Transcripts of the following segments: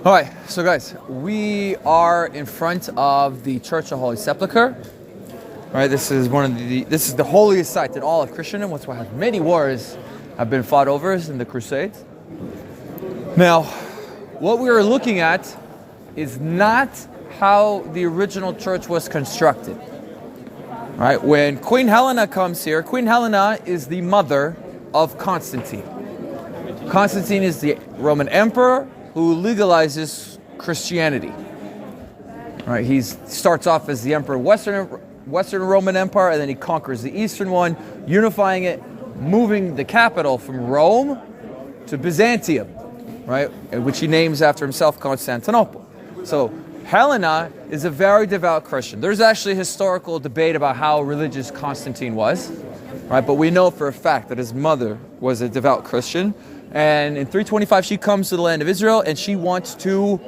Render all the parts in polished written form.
All right, so guys, we are in front of the Church of Holy Sepulchre. All right, this is the holiest site in all of Christendom. That's why many wars have been fought over in the Crusades. Now, what we are looking at is not how the original church was constructed. All right, when Queen Helena comes here, Queen Helena is the mother of Constantine. Constantine is the Roman emperor who legalizes Christianity. All right, he starts off as the emperor of Western Roman Empire, and then he conquers the Eastern one, unifying it, moving the capital from Rome to Byzantium, right, which he names after himself, Constantinople. So Helena is a very devout Christian. There's actually a historical debate about how religious Constantine was, right? But we know for a fact that his mother was a devout Christian. And in 325, she comes to the land of Israel, and she wants to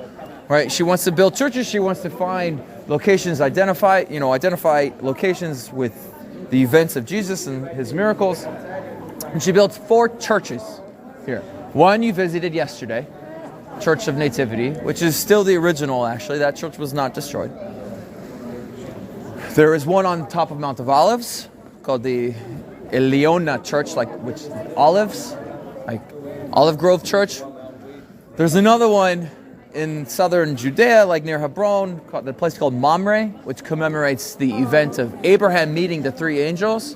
build churches. She wants to find locations, identify locations with the events of Jesus and his miracles. And she built 4 churches here. One you visited yesterday, Church of Nativity, which is still the original, actually. That church was not destroyed. There is one on top of Mount of Olives called the Eleona Church, which olives, like Olive Grove Church. There's another one in southern Judea, like near Hebron, the place called Mamre, which commemorates the event of Abraham meeting the 3 angels.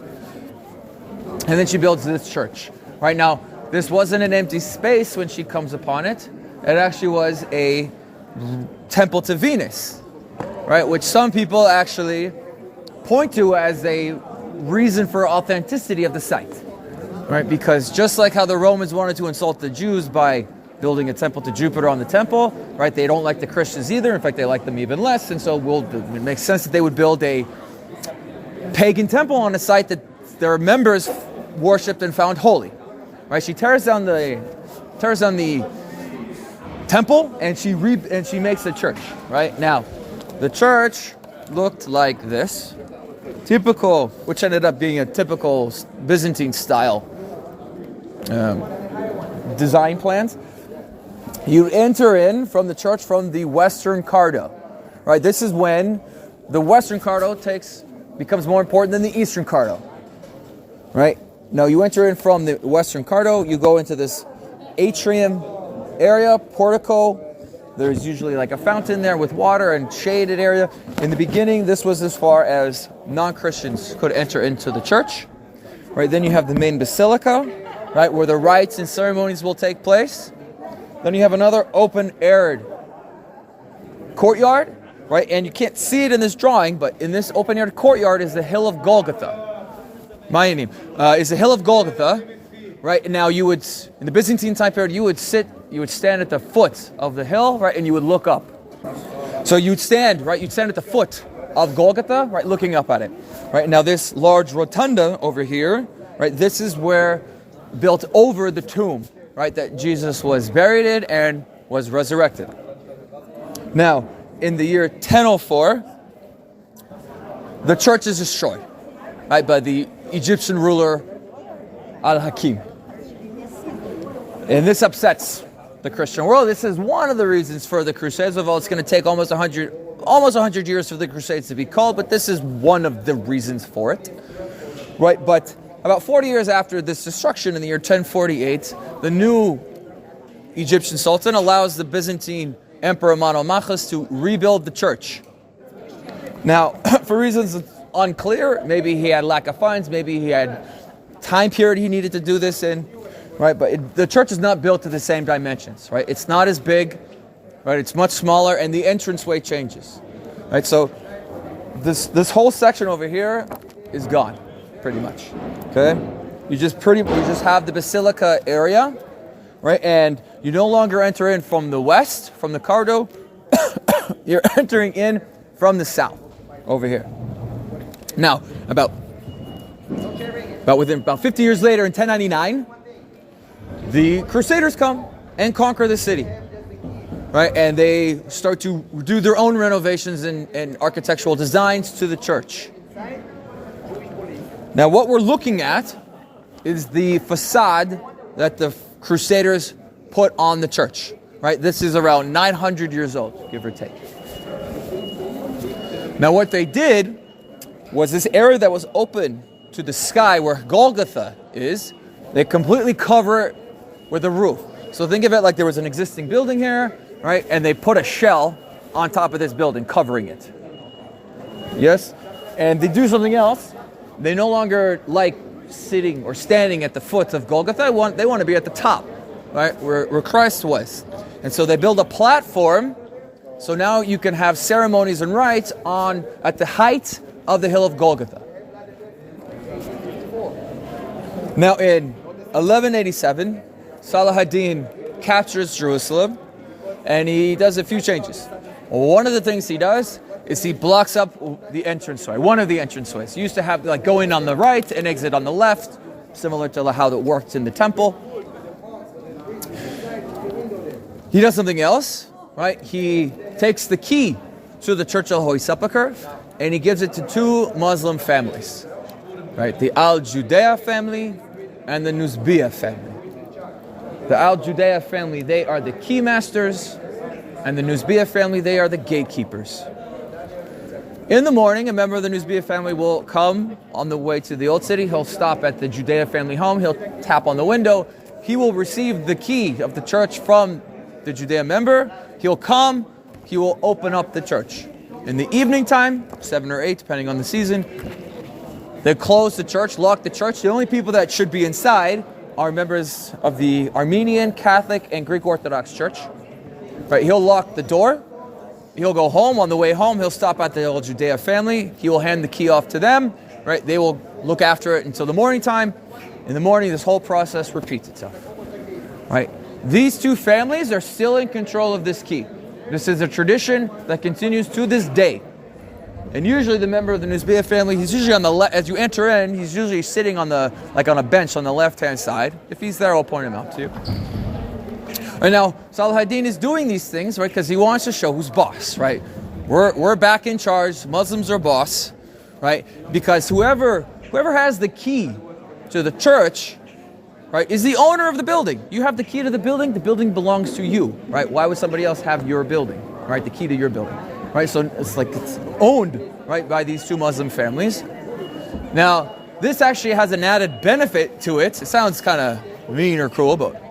And then she builds this church. Right now, this wasn't an empty space when she comes upon it. It actually was a temple to Venus, right? Which some people actually point to as a reason for authenticity of the site, right? Because just like how the Romans wanted to insult the Jews by building a temple to Jupiter on the temple, right? They don't like the Christians either. In fact, they like them even less. And so it makes sense that they would build a pagan temple on a site that their members worshipped and found holy, right? She tears down the temple and she makes a church, right? Now, the church looked like this, which ended up being a typical Byzantine style design plans. You enter in from the church from the Western Cardo, right? This is when the Western Cardo becomes more important than the Eastern Cardo, right? Now you enter in from the Western Cardo, you go into this atrium area, portico. There's usually like a fountain there with water and shaded area. In the beginning, this was as far as non-Christians could enter into the church, right? Then you have the main basilica, right, where the rites and ceremonies will take place. Then you have another open-aired courtyard, right? And you can't see it in this drawing, but in this open-aired courtyard is the hill of Golgotha. My name is the hill of Golgotha, right? And now in the Byzantine time period, you would stand at the foot of the hill, right? And you would look up. So you'd stand at the foot of Golgotha, right? Looking up at it, right? Now this large rotunda over here, right? This is where built over the tomb, right, that Jesus was buried in and was resurrected. Now, in the year 1004, the church is destroyed, right, by the Egyptian ruler Al-Hakim. And this upsets the Christian world. This is one of the reasons for the Crusades. Although it's going to take almost 100 years for the Crusades to be called, but this is one of the reasons for it, right? But about 40 years after this destruction, in the year 1048, the new Egyptian Sultan allows the Byzantine Emperor Monomachus to rebuild the church. Now, for reasons unclear, maybe he had lack of funds, maybe he had time period he needed to do this in, right? But the church is not built to the same dimensions, right? It's not as big, right? It's much smaller, and the entranceway changes, right? So this whole section over here is gone. Pretty much, okay? You just have the basilica area, right? And you no longer enter in from the west, from the Cardo. You're entering in from the south, over here. Now, about 50 years later, in 1099, the Crusaders come and conquer the city, right? And they start to do their own renovations and architectural designs to the church. Now, what we're looking at is the facade that the Crusaders put on the church. right? This is around 900 years old, give or take. Now what they did was this area that was open to the sky where Golgotha is, they completely cover it with a roof. So think of it like there was an existing building here, right? And they put a shell on top of this building, covering it. Yes? And they do something else. They no longer like sitting or standing at the foot of Golgotha. They want to be at the top, right? Where Christ was. And so they build a platform. So now you can have ceremonies and rites at the height of the hill of Golgotha. Now in 1187, Salah ad-Din captures Jerusalem and he does a few changes. One of the things he does is he blocks up the entranceway, one of the entranceways. He used to have like go in on the right and exit on the left, similar to how it worked in the temple. He does something else, right? He takes the key to the Church of the Holy Sepulchre and he gives it to two Muslim families, right? The Al-Judea family and the Nusbiya family. The Al-Judea family, they are the key masters, and the Nusbiya family, they are the gatekeepers. In the morning, a member of the Nusbiya family will come on the way to the Old City. He'll stop at the Judea family home. He'll tap on the window. He will receive the key of the church from the Judea member. He'll come. He will open up the church. In the evening time, 7 or 8, depending on the season, they close the church, lock the church. The only people that should be inside are members of the Armenian, Catholic, and Greek Orthodox Church. Right? He'll lock the door. He'll go home. On the way home, he'll stop at the old Judea family. He will hand the key off to them. Right? They will look after it until the morning time. In the morning, this whole process repeats itself. Right? These two families are still in control of this key. This is a tradition that continues to this day. And usually the member of the Nusbiya family, he's usually on the left. As you enter in, he's usually sitting on on a bench on the left-hand side. If he's there, I'll point him out to you. Right now, Salah ad-Din is doing these things, right, because he wants to show who's boss, right? We're back in charge. Muslims are boss, right? Because whoever has the key to the church, right, is the owner of the building. You have the key to the building belongs to you, right? Why would somebody else have your building, right? The key to your building, right? So it's owned, right, by these two Muslim families. Now, this actually has an added benefit to it. It sounds kind of mean or cruel, but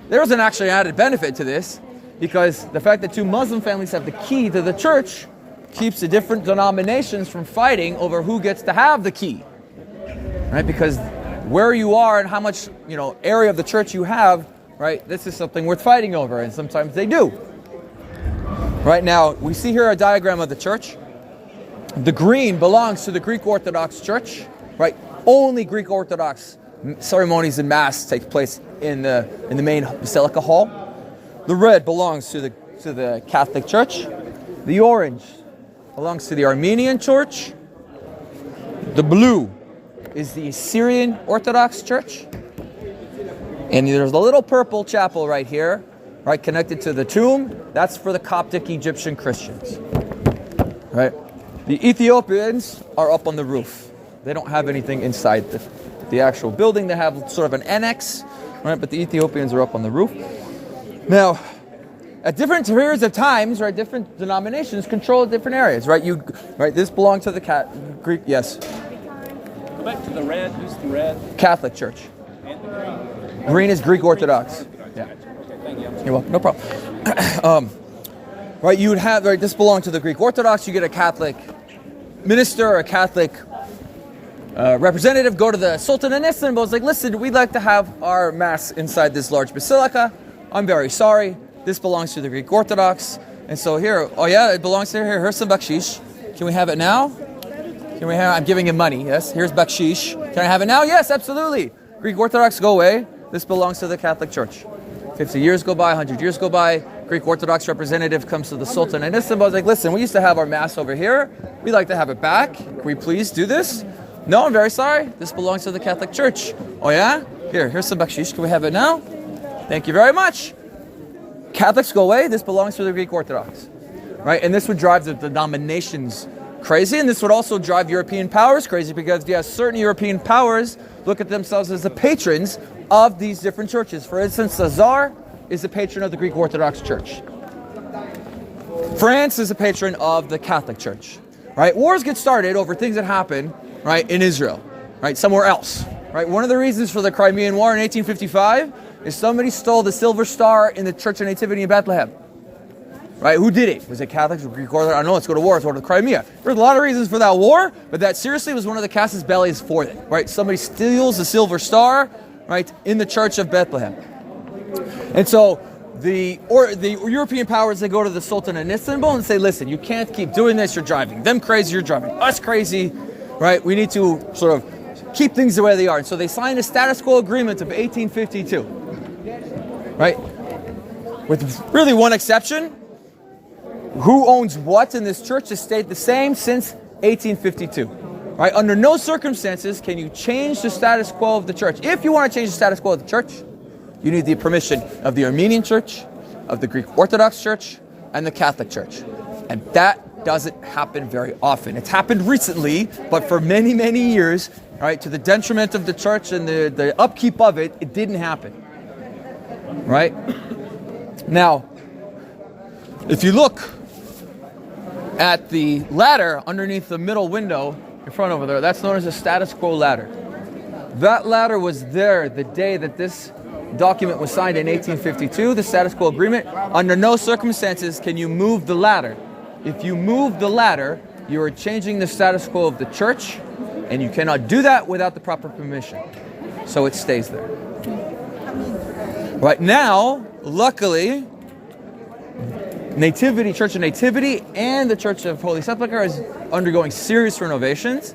there is an actually added benefit to this, because the fact that two Muslim families have the key to the church keeps the different denominations from fighting over who gets to have the key, right? Because where you are and how much, area of the church you have, right, this is something worth fighting over, and sometimes they do. Right now, we see here a diagram of the church. The green belongs to the Greek Orthodox Church, right? Only Greek Orthodox ceremonies and Mass take place in the main Basilica Hall. The red belongs to the Catholic Church. The orange belongs to the Armenian Church. The blue is the Syrian Orthodox Church. And there's a little purple chapel right here, right, connected to the tomb. That's for the Coptic Egyptian Christians, right? The Ethiopians are up on the roof. They don't have anything inside the actual building. They have sort of an annex, right? But the Ethiopians are up on the roof. Now, at different periods of times, right, different denominations control different areas, right? This belongs to the Greek, yes. Go back to the red. Who's the red? Catholic Church. And the green. Green is Greek Orthodox. Yeah. Okay, thank you. You're welcome. No problem. Right, you would have, right, this belongs to the Greek Orthodox. You get a Catholic minister or a Catholic representative go to the Sultan in Istanbul. It's like, listen, we'd like to have our Mass inside this large basilica. I'm very sorry. This belongs to the Greek Orthodox. And so here, oh yeah, it belongs to here. Here's some bakshish. Can we have it now? I'm giving him money, yes. Here's bakshish. Can I have it now? Yes, absolutely. Greek Orthodox, go away. This belongs to the Catholic Church. 50 years go by, 100 years go by. Greek Orthodox representative comes to the Sultan in Istanbul. I was like, listen, we used to have our Mass over here. We'd like to have it back. Can we please do this? No, I'm very sorry. This belongs to the Catholic Church. Oh yeah? Here's some bakshish. Can we have it now? Thank you very much. Catholics, go away. This belongs to the Greek Orthodox. Right? And this would drive the denominations crazy, and this would also drive European powers crazy, because certain European powers look at themselves as the patrons of these different churches. For instance, the Tsar is the patron of the Greek Orthodox Church. France is the patron of the Catholic Church. Right? Wars get started over things that happen, right, in Israel, right, somewhere else. Right? One of the reasons for the Crimean War in 1855 is somebody stole the silver star in the Church of Nativity in Bethlehem. Right? Who did it? Was it Catholics or Greek Orthodox? I don't know. Let's go to war. Let's go to Crimea. There's a lot of reasons for that war, but that seriously was one of the casus bellis for it. Right? Somebody steals the silver star, right, in the Church of Bethlehem. And so the European powers, they go to the Sultan in Istanbul and say, listen, you can't keep doing this. You're driving them crazy. You're driving us crazy. Right? We need to sort of keep things the way they are. And so they signed a status quo agreement of 1852. Right? With really one exception. Who owns what in this church has stayed the same since 1852. Right? Under no circumstances can you change the status quo of the church. If you want to change the status quo of the church, you need the permission of the Armenian Church, of the Greek Orthodox Church, and the Catholic Church. And that doesn't happen very often. It's happened recently, but for many, many years, right, to the detriment of the church and the upkeep of it, it didn't happen. Right? Now, if you look at the ladder underneath the middle window in front over there, that's known as a status quo ladder. That ladder was there the day that this document was signed in 1852, the status quo agreement. Under no circumstances can you move the ladder. If you move the ladder, you are changing the status quo of the church, and you cannot do that without the proper permission. So it stays there. Right now, luckily, Nativity, Church of Nativity, and the Church of Holy Sepulchre is undergoing serious renovations,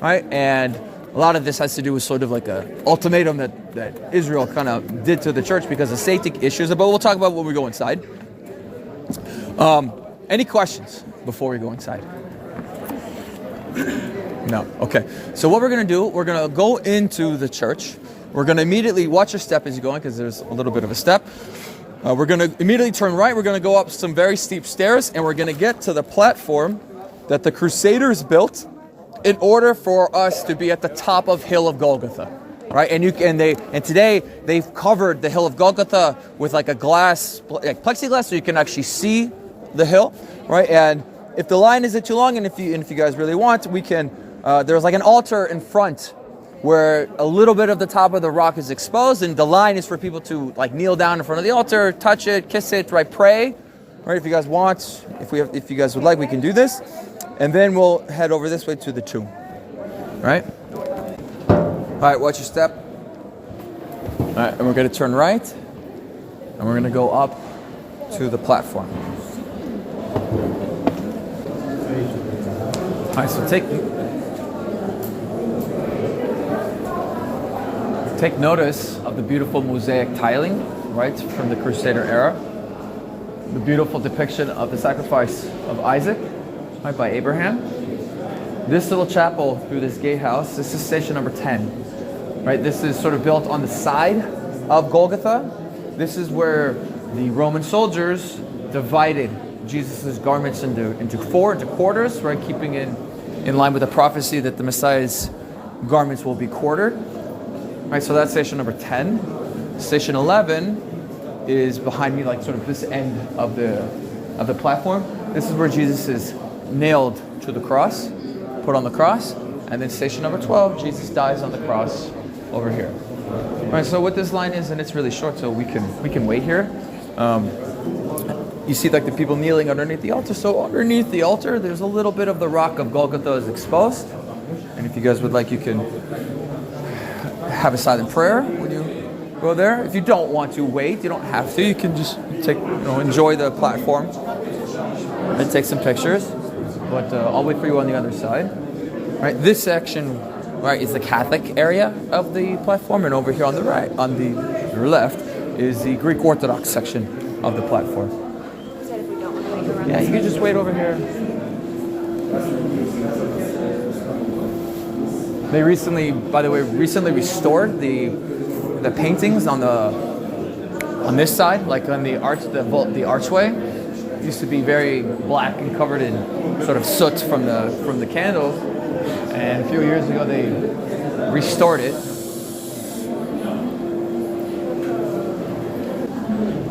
right? And a lot of this has to do with sort of like an ultimatum that Israel kind of did to the church because of safety issues, but we'll talk about when we go inside. Any questions before we go inside? No? Okay. So what we're going to do, we're going to go into the church. We're going to immediately, watch your step as you're going because there's a little bit of a step. We're going to immediately turn right. We're going to go up some very steep stairs, and we're going to get to the platform that the Crusaders built in order for us to be at the top of Hill of Golgotha, right? And today they've covered the Hill of Golgotha with like a glass, like plexiglass, so you can actually see the hill, right? And if the line isn't too long, and if you guys really want, we can. There's like an altar in front where a little bit of the top of the rock is exposed, and the line is for people to like kneel down in front of the altar, touch it, kiss it, right? Pray, right? If you guys want, if you guys would like, we can do this, and then we'll head over this way to the tomb, right? All right, watch your step. All right, and we're going to turn right, and we're going to go up to the platform. All right, so take notice of the beautiful mosaic tiling, right, from the Crusader era. The beautiful depiction of the sacrifice of Isaac, right, by Abraham. This little chapel through this gatehouse, this is station number 10, right? This is sort of built on the side of Golgotha. This is where the Roman soldiers divided Jesus' garments into quarters, right, keeping in line with the prophecy that the Messiah's garments will be quartered. Right, so that's station number 10. Station 11 is behind me, like sort of this end of the platform. This is where Jesus is nailed to the cross, put on the cross. And then station number 12, Jesus dies on the cross over here. All right, so what this line is, and it's really short, so we can wait here. You see like the people kneeling underneath the altar. So underneath the altar, there's a little bit of the rock of Golgotha is exposed. And if you guys would like, you can have a silent prayer when you go there. If you don't want to wait, you don't have to. You can just enjoy the platform and take some pictures. But I'll wait for you on the other side. Right, this section, right, is the Catholic area of the platform, and over here on the right, on the left, is the Greek Orthodox section of the platform. Yeah, you can just wait over here. They recently restored the paintings on this side, like on the archway. It used to be very black and covered in sort of soot from the candles, and a few years ago they restored it.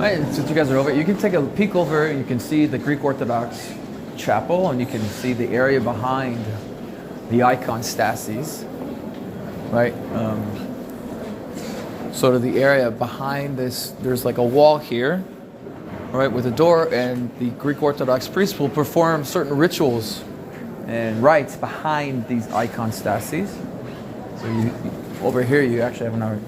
Right, since you guys are over, you can take a peek over and you can see the Greek Orthodox chapel, and you can see the area behind the iconstases, right? Sort of the area behind this, there's like a wall here, right, with a door, and the Greek Orthodox priests will perform certain rituals and rites behind these iconstases. So over here, you actually have an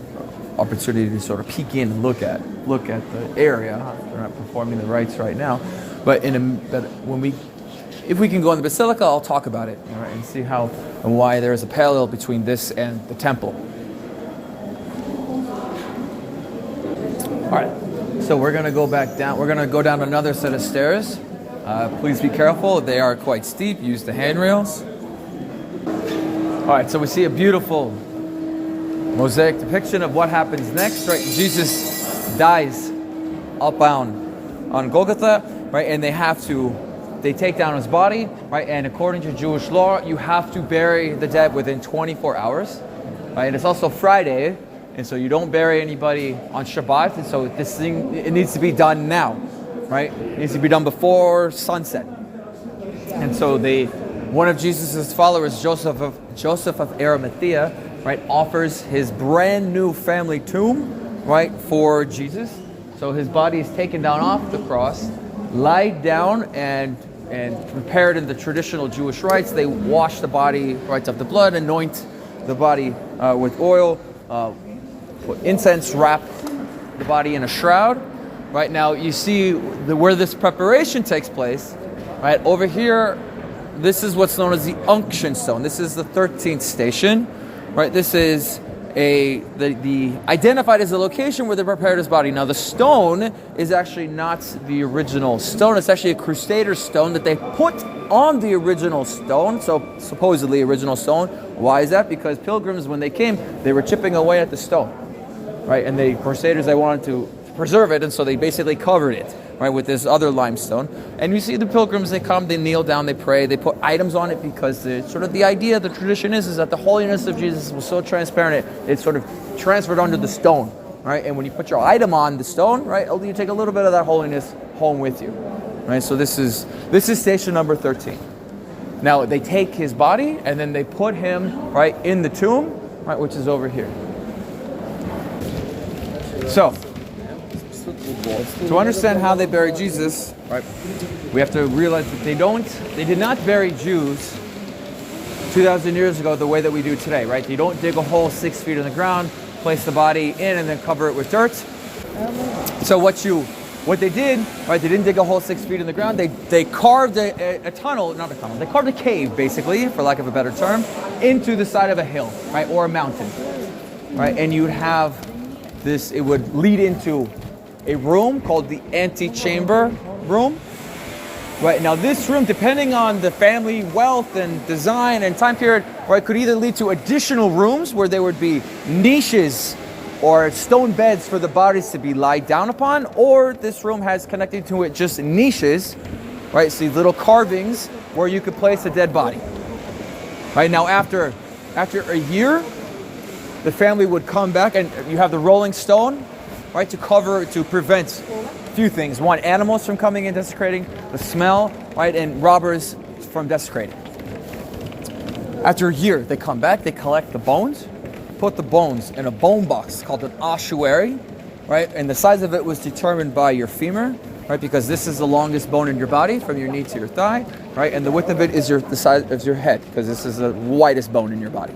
opportunity to sort of peek in and look at the area. They're not performing the rites right now, but if we can go in the basilica, I'll talk about it, all right, and see how and why there is a parallel between this and the temple. All right, so we're going to go back down. We're going to go down another set of stairs. Please be careful. They are quite steep. Use the handrails. All right, so we see a beautiful mosaic depiction of what happens next, right? Jesus dies upbound on Golgotha, right? And they take down his body, right? And according to Jewish law, you have to bury the dead within 24 hours, right? And it's also Friday, and so you don't bury anybody on Shabbat, and so this thing, it needs to be done now, right? It needs to be done before sunset. And so one of Jesus' followers, Joseph of Arimathea, right, offers his brand new family tomb, right, for Jesus. So his body is taken down off the cross, lied down, and prepared in the traditional Jewish rites. They wash the body, right, of the blood, anoint the body with oil, put incense, wrap the body in a shroud. Right now, you see where this preparation takes place. Right over here, this is what's known as the Unction stone. This is the 13th station. Right, this is the identified as the location where they prepared his body. Now the stone is actually not the original stone. It's actually a Crusader stone that they put on the original stone. So supposedly original stone. Why is that? Because pilgrims, when they came, they were chipping away at the stone, right? And the Crusaders, they wanted to preserve it, and so they basically covered it, right, with this other limestone. And you see the pilgrims, they come, they kneel down, they pray, they put items on it, because the idea, the tradition is that the holiness of Jesus was so transparent, it sort of transferred onto the stone, right? And when you put your item on the stone, right, you take a little bit of that holiness home with you, right? So this is station number 13. Now they take his body and then they put him, right, in the tomb, right, which is over here. So to understand how they buried Jesus, right, we have to realize that they did not bury Jews 2,000 years ago the way that we do today, right? You don't dig a hole 6 feet in the ground, place the body in, and then cover it with dirt. So what they did, right, they didn't dig a hole 6 feet in the ground. They carved a tunnel, not a tunnel, they carved a cave, basically, for lack of a better term, into the side of a hill, right, or a mountain, right? And you'd have this, it would lead into a room called the antechamber room. Right, now this room, depending on the family wealth and design and time period, right, could either lead to additional rooms where there would be niches or stone beds for the bodies to be lied down upon, or this room has connected to it just niches, right, so these little carvings where you could place a dead body. Right, now after a year, the family would come back, and you have the rolling stone, right, to prevent a few things. One, animals from coming and desecrating, the smell, right, and robbers from desecrating. After a year, they come back, they collect the bones, put the bones in a bone box called an ossuary, right, and the size of it was determined by your femur, right, because this is the longest bone in your body, from your knee to your thigh, right, and the width of it is the size of your head, because this is the widest bone in your body.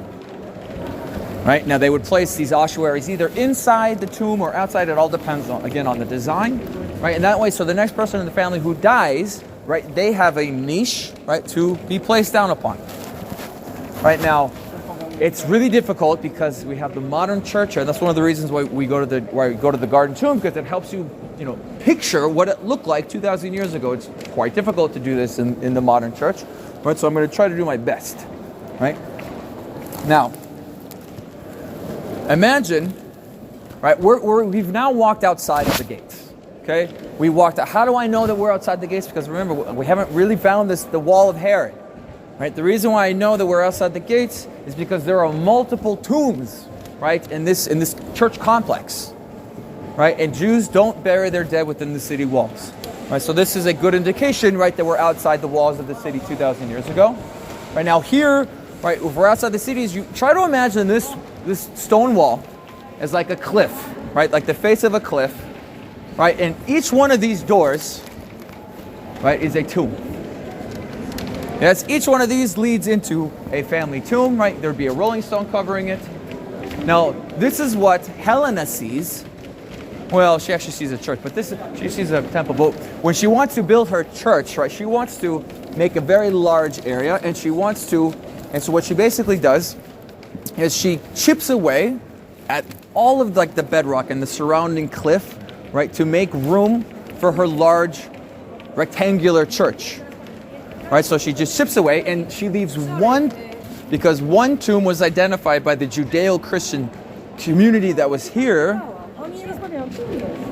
Right, now they would place these ossuaries either inside the tomb or outside. It all depends on the design, right? And that way, so the next person in the family who dies, right, they have a niche, right, to be placed down upon. Right now, it's really difficult because we have the modern church, and that's one of the reasons why we go to the garden tomb, because it helps you, picture what it looked like 2,000 years ago. It's quite difficult to do this in the modern church, right? So I'm going to try to do my best, right? Now, imagine, right, we've now walked outside of the gates, okay? We walked out. How do I know that we're outside the gates? Because remember, we haven't really found the wall of Herod, right? The reason why I know that we're outside the gates is because there are multiple tombs, right, in this church complex, right? And Jews don't bury their dead within the city walls, right? So this is a good indication, right, that we're outside the walls of the city 2,000 years ago. Right now here, right, if we're outside the cities, you try to imagine this stone wall as like a cliff, right? Like the face of a cliff, right? And each one of these doors, right, is a tomb. Yes, each one of these leads into a family tomb, right? There'd be a rolling stone covering it. Now, this is what Helena sees. Well, she actually sees a church, but she sees a temple. But when she wants to build her church, right, she wants to make a very large area, and so what she basically does is she chips away at all of like the bedrock and the surrounding cliff, right, to make room for her large rectangular church. Right, so she just chips away, and she leaves one, because one tomb was identified by the Judeo-Christian community that was here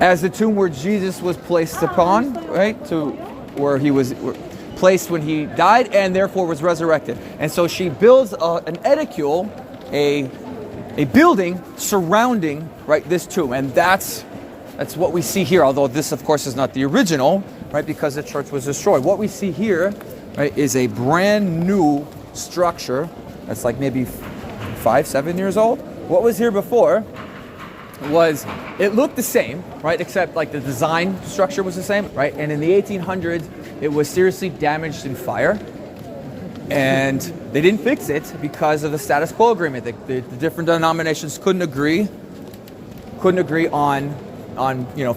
as the tomb where Jesus was placed upon, right, to where he was placed when he died and therefore was resurrected. And so she builds an edicule, a building surrounding, right, this tomb, and that's what we see here. Although this, of course, is not the original, right, because the church was destroyed. What we see here, right, is a brand new structure that's like maybe 5-7 years old. What was here before was, it looked the same, right, except like the design structure was the same, right? And in the 1800s, it was seriously damaged in fire, and they didn't fix it because of the status quo agreement. The different denominations couldn't agree on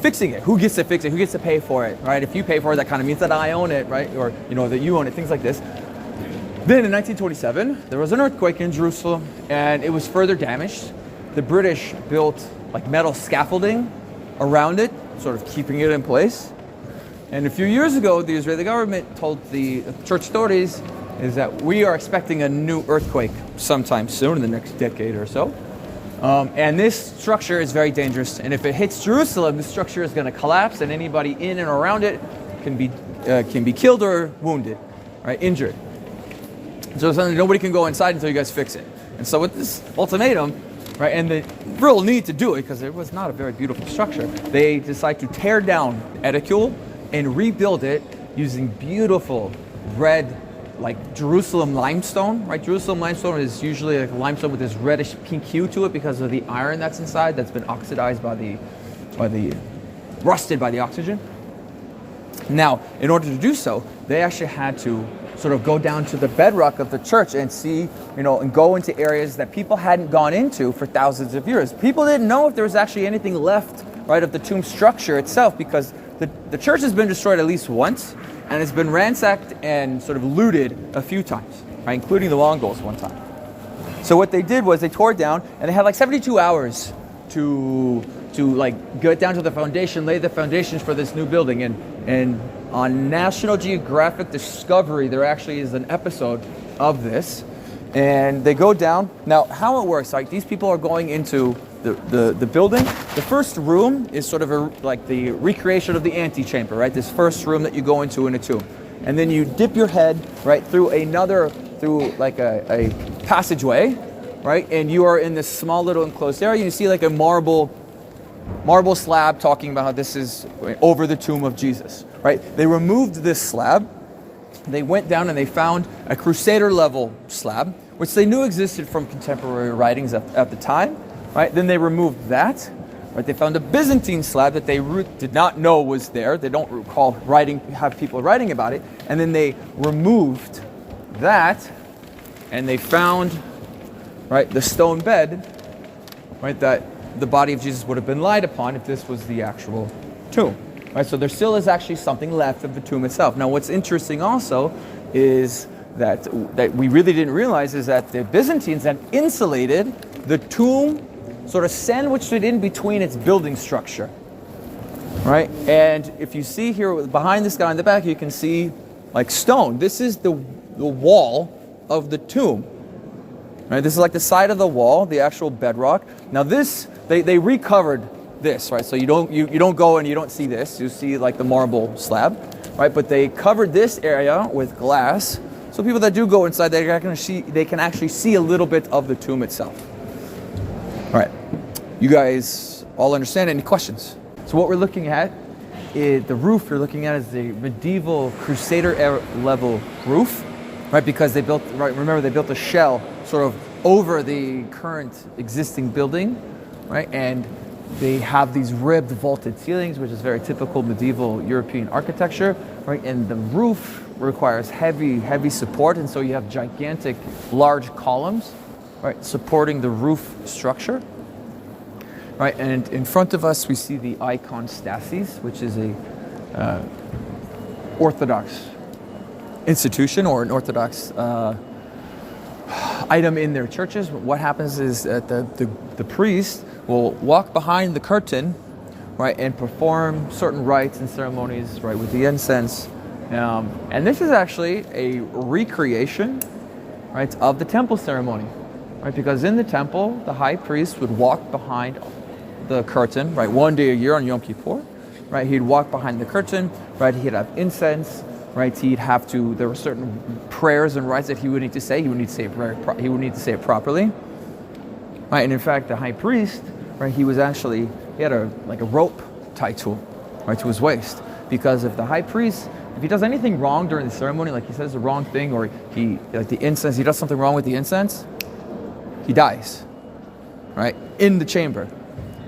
fixing it. Who gets to fix it? Who gets to pay for it, right? If you pay for it, that kind of means that I own it, right? Or, that you own it, things like this. Then in 1927, there was an earthquake in Jerusalem, and it was further damaged. The British built like metal scaffolding around it, sort of keeping it in place. And a few years ago, the Israeli government told the church authorities is that we are expecting a new earthquake sometime soon, in the next decade or so. And this structure is very dangerous. And if it hits Jerusalem, the structure is going to collapse, and anybody in and around it can be killed or wounded, right, injured. So suddenly nobody can go inside until you guys fix it. And so with this ultimatum, right, and the real need to do it, because it was not a very beautiful structure, they decide to tear down Edicule and rebuild it using beautiful red, like Jerusalem limestone, right? Jerusalem limestone is usually like limestone with this reddish pink hue to it because of the iron that's inside, that's been oxidized rusted by the oxygen. Now, in order to do so, they actually had to sort of go down to the bedrock of the church and see, and go into areas that people hadn't gone into for thousands of years. People didn't know if there was actually anything left, right, of the tomb structure itself, because the church has been destroyed at least once, and it's been ransacked and sort of looted a few times, right, including the Mongols one time. So what they did was they tore it down, and they had like 72 hours to like get down to the foundation, lay the foundations for this new building. And on National Geographic Discovery, there actually is an episode of this, and they go down. Now, how it works, like these people are going into the building. The first room is sort of like the recreation of the antechamber, right? This first room that you go into in a tomb. And then you dip your head, right, through like a passageway, right? And you are in this small little enclosed area. You see like a marble slab talking about how this is over the tomb of Jesus, right? They removed this slab. They went down and they found a Crusader level slab, which they knew existed from contemporary writings at the time, right? Then they removed that, right? They found a Byzantine slab that they did not know was there. They don't recall have people writing about it. And then they removed that, and they found, right, the stone bed, right, that the body of Jesus would have been lied upon if this was the actual tomb. Right? So there still is actually something left of the tomb itself. Now what's interesting also is that we really didn't realize is that the Byzantines had insulated the tomb, sort of sandwiched it in between its building structure. Right? And if you see here behind this guy in the back, you can see like stone. This is the wall of the tomb. Right? This is like the side of the wall, the actual bedrock. Now this, they recovered this, right? So you don't go and you don't see this. You see like the marble slab, right? But they covered this area with glass, so people that do go inside, they can actually see a little bit of the tomb itself. All right, you guys all understand? Any questions? So what we're looking at is the roof you're looking at is the medieval Crusader era level roof, right? Because they built, right, remember they built a shell sort of over the current existing building, right? And they have these ribbed vaulted ceilings, which is very typical medieval European architecture, right? And the roof requires heavy support, and so you have gigantic, large columns, right, supporting the roof structure, right? And in front of us, we see the iconstasis, which is a Orthodox institution or an Orthodox item in their churches. What happens is that the priest will walk behind the curtain, right, and perform certain rites and ceremonies, right, with the incense. And this is actually a recreation, right, of the temple ceremony, right? Because in the temple, the high priest would walk behind the curtain, right, one day a year on Yom Kippur, right? He'd walk behind the curtain, right? He'd have incense, right? There were certain prayers and rites that he would need to say. He would need to say it properly, right? And in fact, the high priest, right, he had a rope tied to him, right, to his waist, because if the high priest, if he does anything wrong during the ceremony, like he says the wrong thing, or he does something wrong with the incense, he dies, right, in the chamber.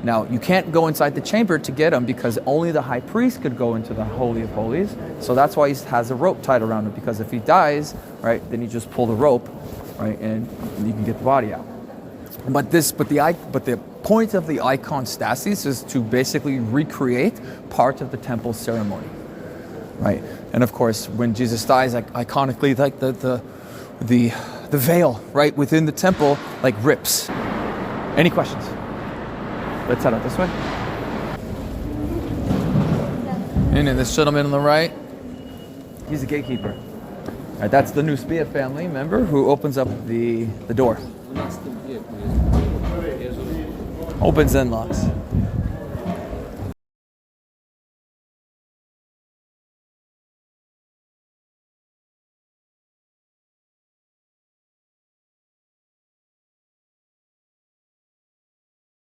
Now, you can't go inside the chamber to get him because only the high priest could go into the Holy of Holies. So that's why he has a rope tied around him, because if he dies, right, then you just pull the rope, right, and you can get the body out. But the point of the iconstasis is to basically recreate part of the temple ceremony, right? And of course, when Jesus dies, like iconically, like the veil, right, within the temple, like rips. Any questions? Let's head out this way. And then this gentleman on the right, he's the gatekeeper. All right, that's the new Spia family member who opens up the door. Opens and locks.